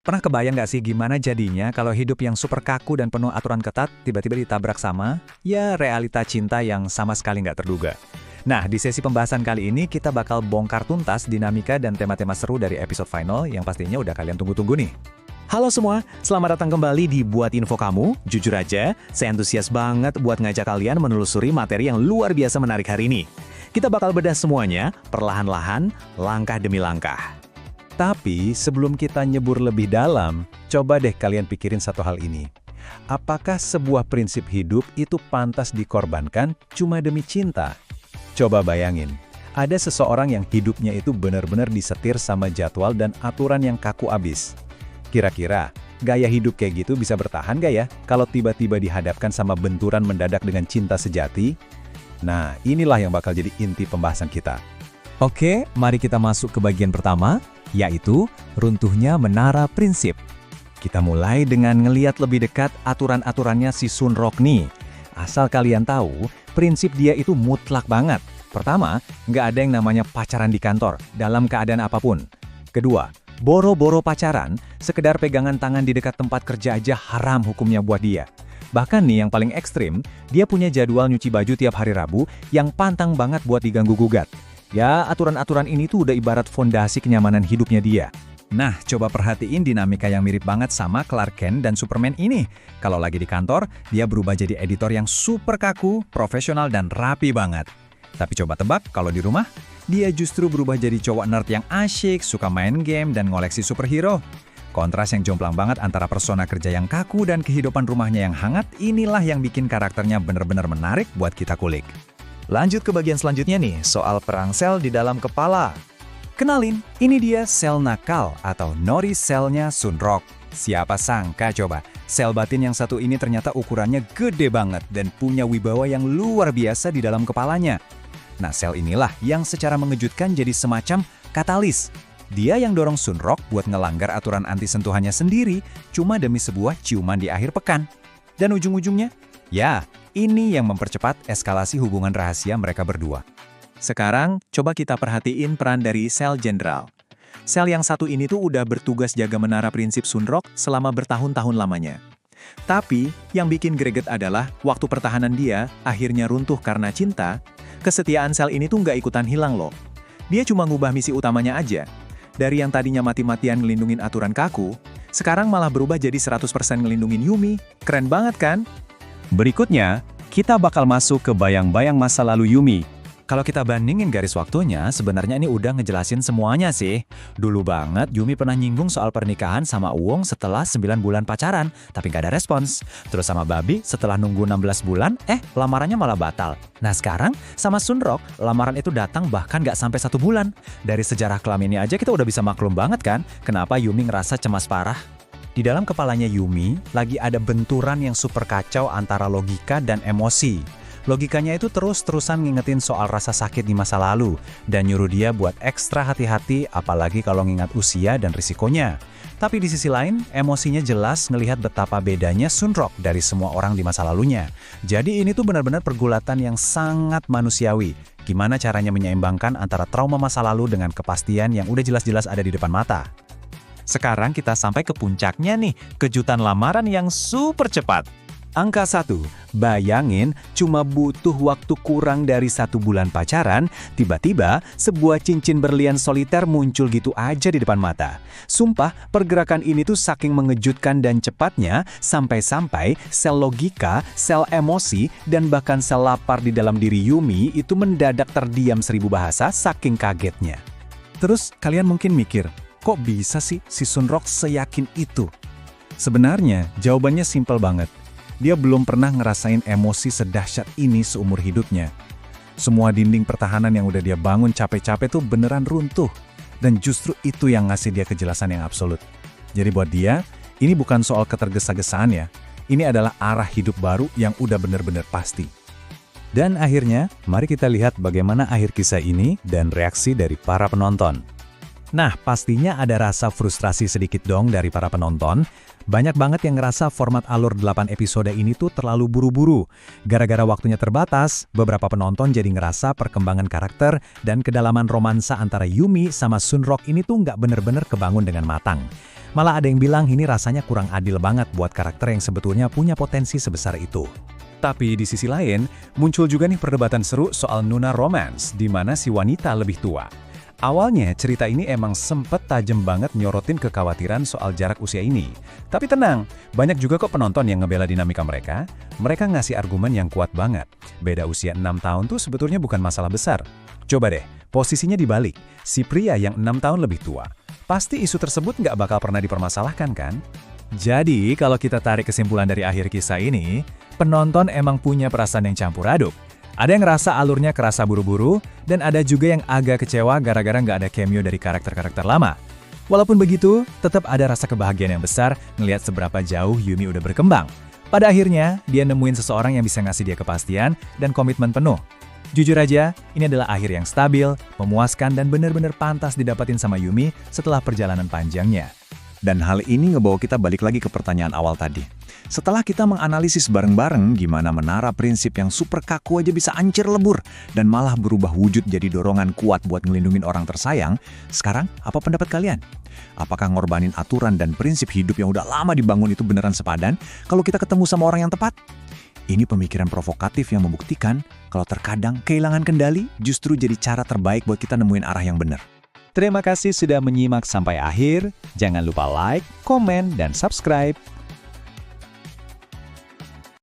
Pernah kebayang nggak sih gimana jadinya kalau hidup yang super kaku dan penuh aturan ketat tiba-tiba ditabrak sama, ya realita cinta yang sama sekali nggak terduga. Nah, di sesi pembahasan kali ini kita bakal bongkar tuntas dinamika dan tema-tema seru dari episode final yang pastinya udah kalian tunggu-tunggu nih. Halo semua, selamat datang kembali di Buat Info Kamu. Jujur aja, saya antusias banget buat ngajak kalian menelusuri materi yang luar biasa menarik hari ini. Kita bakal bedah semuanya, perlahan-lahan, langkah demi langkah. Tapi sebelum kita nyebur lebih dalam, coba deh kalian pikirin satu hal ini. Apakah sebuah prinsip hidup itu pantas dikorbankan cuma demi cinta? Coba bayangin, ada seseorang yang hidupnya itu benar-benar disetir sama jadwal dan aturan yang kaku abis. Kira-kira, gaya hidup kayak gitu bisa bertahan gak ya kalau tiba-tiba dihadapkan sama benturan mendadak dengan cinta sejati? Nah, inilah yang bakal jadi inti pembahasan kita. Oke, mari kita masuk ke bagian pertama, yaitu runtuhnya menara prinsip. Kita mulai dengan ngeliat lebih dekat aturan-aturannya si Sun Rock nih. Asal kalian tahu, prinsip dia itu mutlak banget. Pertama, nggak ada yang namanya pacaran di kantor, dalam keadaan apapun. Kedua, boro-boro pacaran, sekedar pegangan tangan di dekat tempat kerja aja haram hukumnya buat dia. Bahkan nih yang paling ekstrim, dia punya jadwal nyuci baju tiap hari Rabu yang pantang banget buat diganggu-gugat. Ya, aturan-aturan ini tuh udah ibarat fondasi kenyamanan hidupnya dia. Nah, coba perhatiin dinamika yang mirip banget sama Clark Kent dan Superman ini. Kalau lagi di kantor, dia berubah jadi editor yang super kaku, profesional, dan rapi banget. Tapi coba tebak, kalau di rumah, dia justru berubah jadi cowok nerd yang asyik, suka main game, dan ngoleksi superhero. Kontras yang jomplang banget antara persona kerja yang kaku dan kehidupan rumahnya yang hangat, inilah yang bikin karakternya bener-bener menarik buat kita kulik. Lanjut ke bagian selanjutnya nih, soal perang sel di dalam kepala. Kenalin, ini dia sel nakal atau Nori selnya Sun Rock. Siapa sangka coba, sel batin yang satu ini ternyata ukurannya gede banget dan punya wibawa yang luar biasa di dalam kepalanya. Nah, sel inilah yang secara mengejutkan jadi semacam katalis. Dia yang dorong Sun Rock buat ngelanggar aturan anti sentuhannya sendiri cuma demi sebuah ciuman di akhir pekan. Dan ujung-ujungnya, ya, ini yang mempercepat eskalasi hubungan rahasia mereka berdua. Sekarang, coba kita perhatiin peran dari sel jenderal. Sel yang satu ini tuh udah bertugas jaga menara prinsip Sun Rock selama bertahun-tahun lamanya. Tapi, yang bikin greget adalah waktu pertahanan dia akhirnya runtuh karena cinta, kesetiaan sel ini tuh nggak ikutan hilang loh. Dia cuma ngubah misi utamanya aja. Dari yang tadinya mati-matian ngelindungin aturan kaku, sekarang malah berubah jadi 100% ngelindungin Yumi. Keren banget kan? Berikutnya, kita bakal masuk ke bayang-bayang masa lalu Yumi. Kalau kita bandingin garis waktunya, sebenarnya ini udah ngejelasin semuanya sih. Dulu banget Yumi pernah nyinggung soal pernikahan sama Uwong setelah 9 bulan pacaran, tapi nggak ada respons. Terus sama Babi setelah nunggu 16 bulan, lamarannya malah batal. Nah sekarang, sama Sun Rock, lamaran itu datang bahkan nggak sampai 1 bulan. Dari sejarah kelam ini aja kita udah bisa maklum banget kan, kenapa Yumi ngerasa cemas parah. Di dalam kepalanya Yumi, lagi ada benturan yang super kacau antara logika dan emosi. Logikanya itu terus-terusan ngingetin soal rasa sakit di masa lalu, dan nyuruh dia buat ekstra hati-hati apalagi kalau ngingat usia dan risikonya. Tapi di sisi lain, emosinya jelas ngelihat betapa bedanya Sun Rock dari semua orang di masa lalunya. Jadi ini tuh benar-benar pergulatan yang sangat manusiawi. Gimana caranya menyeimbangkan antara trauma masa lalu dengan kepastian yang udah jelas-jelas ada di depan mata. Sekarang kita sampai ke puncaknya nih, kejutan lamaran yang super cepat. Angka 1, bayangin cuma butuh waktu kurang dari 1 bulan pacaran, tiba-tiba sebuah cincin berlian soliter muncul gitu aja di depan mata. Sumpah, pergerakan ini tuh saking mengejutkan dan cepatnya, sampai-sampai sel logika, sel emosi, dan bahkan sel lapar di dalam diri Yumi itu mendadak terdiam 1000 bahasa saking kagetnya. Terus kalian mungkin mikir, kok bisa sih si Sun Rock seyakin itu? Sebenarnya, jawabannya simpel banget. Dia belum pernah ngerasain emosi sedahsyat ini seumur hidupnya. Semua dinding pertahanan yang udah dia bangun capek-capek tuh beneran runtuh. Dan justru itu yang ngasih dia kejelasan yang absolut. Jadi buat dia, ini bukan soal ketergesa-gesaan ya. Ini adalah arah hidup baru yang udah bener-bener pasti. Dan akhirnya, mari kita lihat bagaimana akhir kisah ini dan reaksi dari para penonton. Nah, pastinya ada rasa frustrasi sedikit dong dari para penonton. Banyak banget yang ngerasa format alur 8 episode ini tuh terlalu buru-buru. Gara-gara waktunya terbatas, beberapa penonton jadi ngerasa perkembangan karakter dan kedalaman romansa antara Yumi sama Sun Rock ini tuh nggak bener-bener kebangun dengan matang. Malah ada yang bilang ini rasanya kurang adil banget buat karakter yang sebetulnya punya potensi sebesar itu. Tapi di sisi lain, muncul juga nih perdebatan seru soal Nuna Romance, di mana si wanita lebih tua. Awalnya, cerita ini emang sempet tajam banget nyorotin kekhawatiran soal jarak usia ini. Tapi tenang, banyak juga kok penonton yang ngebela dinamika mereka. Mereka ngasih argumen yang kuat banget. Beda usia 6 tahun tuh sebetulnya bukan masalah besar. Coba deh, posisinya dibalik. Si pria yang 6 tahun lebih tua. Pasti isu tersebut nggak bakal pernah dipermasalahkan kan? Jadi, kalau kita tarik kesimpulan dari akhir kisah ini, penonton emang punya perasaan yang campur aduk. Ada yang ngerasa alurnya kerasa buru-buru, dan ada juga yang agak kecewa gara-gara nggak ada cameo dari karakter-karakter lama. Walaupun begitu, tetap ada rasa kebahagiaan yang besar ngelihat seberapa jauh Yumi udah berkembang. Pada akhirnya, dia nemuin seseorang yang bisa ngasih dia kepastian dan komitmen penuh. Jujur aja, ini adalah akhir yang stabil, memuaskan, dan benar-benar pantas didapatin sama Yumi setelah perjalanan panjangnya. Dan hal ini ngebawa kita balik lagi ke pertanyaan awal tadi. Setelah kita menganalisis bareng-bareng gimana menara prinsip yang super kaku aja bisa ancur lebur dan malah berubah wujud jadi dorongan kuat buat ngelindungin orang tersayang, sekarang apa pendapat kalian? Apakah ngorbanin aturan dan prinsip hidup yang udah lama dibangun itu beneran sepadan kalau kita ketemu sama orang yang tepat? Ini pemikiran provokatif yang membuktikan kalau terkadang kehilangan kendali justru jadi cara terbaik buat kita nemuin arah yang bener. Terima kasih sudah menyimak sampai akhir. Jangan lupa like, komen, dan subscribe.